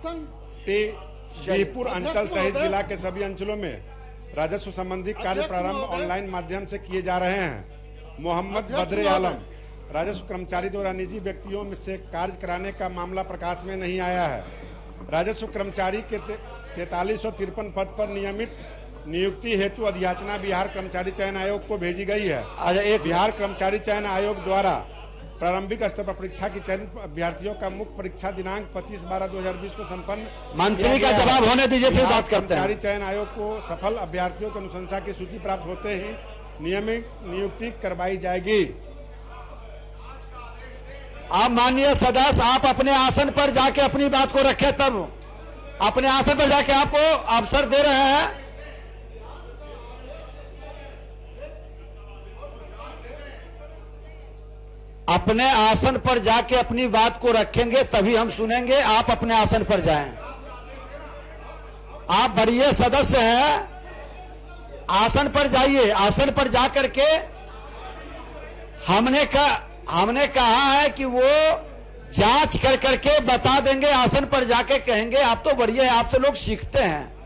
जयपुर अंचल सहित जिला के सभी अंचलों में राजस्व संबंधी कार्य प्रारंभ ऑनलाइन माध्यम से किए जा रहे हैं। मोहम्मद बद्रे आलम राजस्व कर्मचारी द्वारा निजी व्यक्तियों में से कार्य कराने का मामला प्रकाश में नहीं आया है। राजस्व कर्मचारी के 4353 पद पर नियमित नियुक्ति हेतु अधियाचना बिहार कर्मचारी चयन आयोग को भेजी गई है। बिहार कर्मचारी चयन आयोग द्वारा प्रारंभिक स्तर पर परीक्षा की चयनित अभ्यर्थियों का मुख्य परीक्षा दिनांक 25/12/2020 को संपन्न। मंत्री का जवाब होने दीजिए, फिर बात करते हैं। कर्मचारी चयन आयोग को सफल अभ्यर्थियों की अनुशंसा की सूची प्राप्त होते ही नियमित नियुक्ति करवाई जाएगी। आप माननीय सदस्य, आप अपने आसन पर जाके अपनी बात को रखें, तब अपने आसन पर जाके आपको अवसर दे रहे हैं। अपने आसन पर जाके अपनी बात को रखेंगे तभी हम सुनेंगे। आप अपने आसन पर जाएं। आप वरीय सदस्य हैं, आसन पर जाइए। आसन पर जाकर के हमने कहा है कि वो जांच कर करके बता देंगे। आसन पर जाके कहेंगे। आप तो वरीय हैं, आपसे लोग सीखते हैं।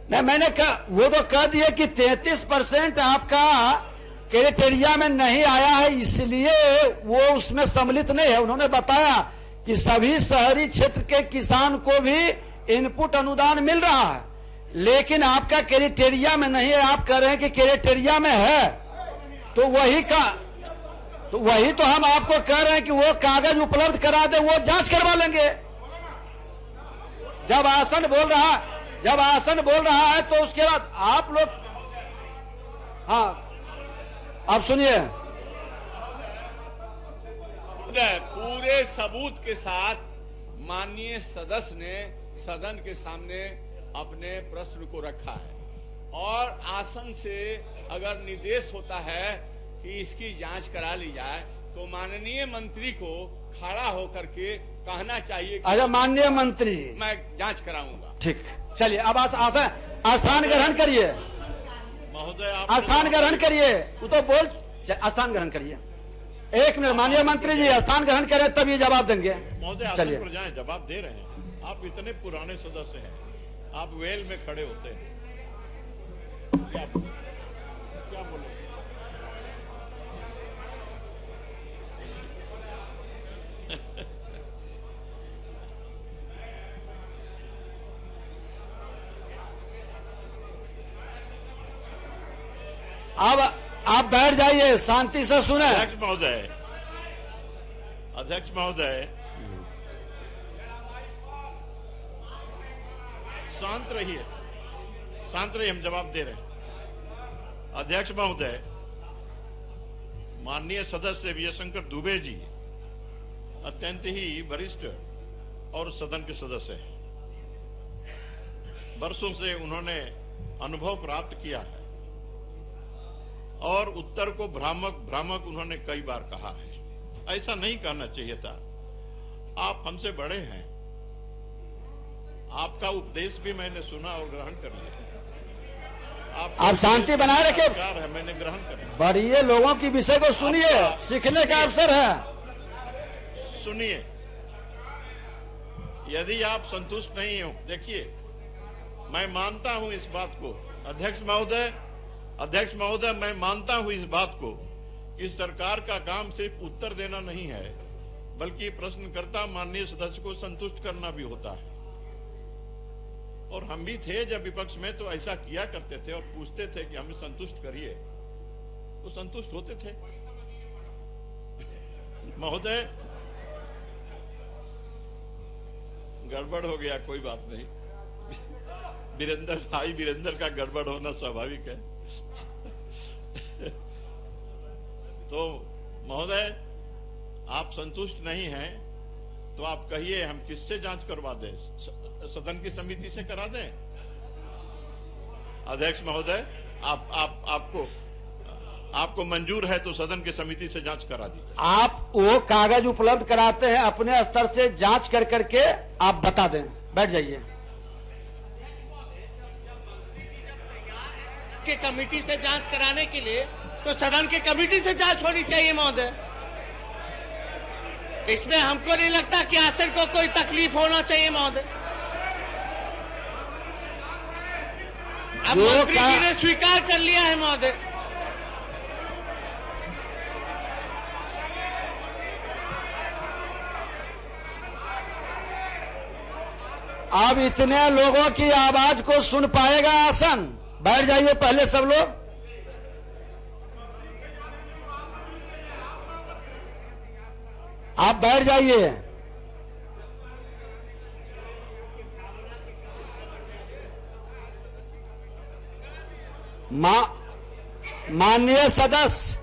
नहीं, मैंने कहा, वो तो कह दिए कि 33% आपका क्राइटेरिया में नहीं आया है, इसलिए वो उसमें सम्मिलित नहीं है। उन्होंने बताया कि सभी शहरी क्षेत्र के किसान को भी इनपुट अनुदान मिल रहा है, लेकिन आपका क्राइटेरिया में नहीं है। आप कह रहे हैं कि क्राइटेरिया में है, तो वही तो हम आपको कह रहे हैं कि वो कागज उपलब्ध करा दे, वो जांच करवा लेंगे। जब आसन बोल रहा है तो उसके बाद आप लोग, हाँ, आप सुनिए। पूरे सबूत के साथ माननीय सदस्य ने सदन के सामने अपने प्रश्न को रखा है और आसन से अगर निर्देश होता है कि इसकी जांच करा ली जाए तो माननीय मंत्री को खड़ा होकर के कहना चाहिए। अच्छा, माननीय मंत्री, मैं जांच कराऊंगा। ठीक, चलिए अब स्थान ग्रहण करिए। महोदय, स्थान ग्रहण करिए। वो तो बोल, स्थान ग्रहण करिए। एक मिनट, माननीय मंत्री जी स्थान ग्रहण करें तब ये जवाब देंगे। महोदय, आसन पर जाएं, जवाब दे रहे हैं। आप इतने पुराने सदस्य हैं, आप वेल में खड़े होते हैं। क्या बोले? अब आप बैठ जाइए, शांति से सुने। अध्यक्ष महोदय, शांत रहिए, हम जवाब दे रहे हैं। अध्यक्ष महोदय, माननीय सदस्य विजय शंकर दुबे जी अत्यंत ही वरिष्ठ और सदन के सदस्य हैं। वर्षों से उन्होंने अनुभव प्राप्त किया है और उत्तर को भ्रामक उन्होंने कई बार कहा है। ऐसा नहीं कहना चाहिए था। आप हमसे बड़े हैं, आपका उपदेश भी मैंने सुना और ग्रहण कर लिया। आप शांति बनाए रखे। है, मैंने ग्रहण कर लिया। बड़े लोगों की विषय को सुनिए, सीखने का अवसर है। सुनिए, यदि आप संतुष्ट नहीं हो, देखिए मैं मानता हूं इस बात को। अध्यक्ष महोदय, मैं मानता हूं इस बात को कि सरकार का काम सिर्फ उत्तर देना नहीं है, बल्कि प्रश्नकर्ता माननीय सदस्य को संतुष्ट करना भी होता है। और हम भी थे जब विपक्ष में, तो ऐसा किया करते थे और पूछते थे कि हमें संतुष्ट करिए, वो संतुष्ट होते थे। महोदय, गड़बड़ हो गया, कोई बात नहीं। वीरेंद्र का गड़बड़ होना स्वाभाविक है। तो महोदय, आप संतुष्ट नहीं हैं तो आप कहिए, हम किससे जांच करवा दें? सदन की समिति से करा दें? अध्यक्ष महोदय, आपको मंजूर है तो सदन की समिति से जांच करा दी। आप वो कागज उपलब्ध कराते हैं, अपने स्तर से जांच कर करके आप बता दें। बैठ जाइए। के कमेटी से जांच कराने के लिए तो सदन की कमेटी से जांच होनी चाहिए महोदय। इसमें हमको नहीं लगता कि आसन को कोई तकलीफ होना चाहिए महोदय। अब मंत्री जी ने स्वीकार कर लिया है महोदय। अब इतने लोगों की आवाज को सुन पाएगा आसन? बैठ जाइए पहले सब लोग। आप बैठ जाइए। माननीय सदस्य,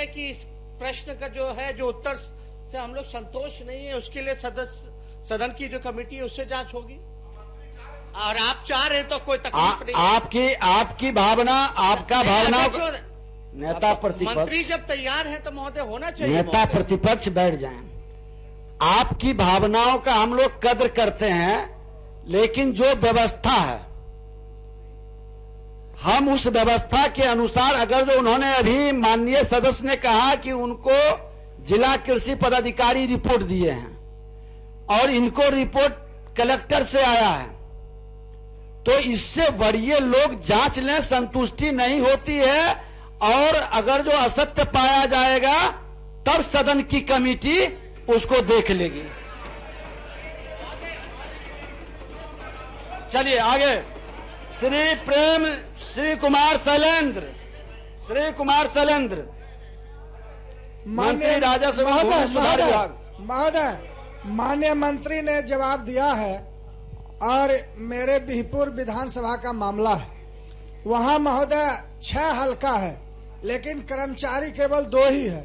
कि इस प्रश्न का जो है, जो उत्तर से हम लोग संतोष नहीं है, उसके लिए सदन की जो कमेटी है उससे जांच होगी। और आप चाह रहे हैं तो कोई तकलीफ नहीं। आपकी भावना, आपका भावना, नेता प्रतिपक्ष, मंत्री जब तैयार है तो महोदय होना चाहिए। नेता प्रतिपक्ष बैठ जाएं। आपकी भावनाओं का हम लोग कद्र करते हैं, लेकिन जो व्यवस्था है, हम उस व्यवस्था के अनुसार, अगर जो उन्होंने अभी माननीय सदस्य ने कहा कि उनको जिला कृषि पदाधिकारी रिपोर्ट दिए हैं और इनको रिपोर्ट कलेक्टर से आया है, तो इससे बढ़िए लोग जांच लें, संतुष्टि नहीं होती है, और अगर जो असत्य पाया जाएगा तब सदन की कमेटी उसको देख लेगी। चलिए आगे। श्री कुमार शैलेंद्र, मंत्री राजस्व महोदय, माननीय मंत्री ने जवाब दिया है, और मेरे बिहपुर विधानसभा का मामला है, वहां महोदय 6 हल्का है, लेकिन कर्मचारी केवल 2 ही है।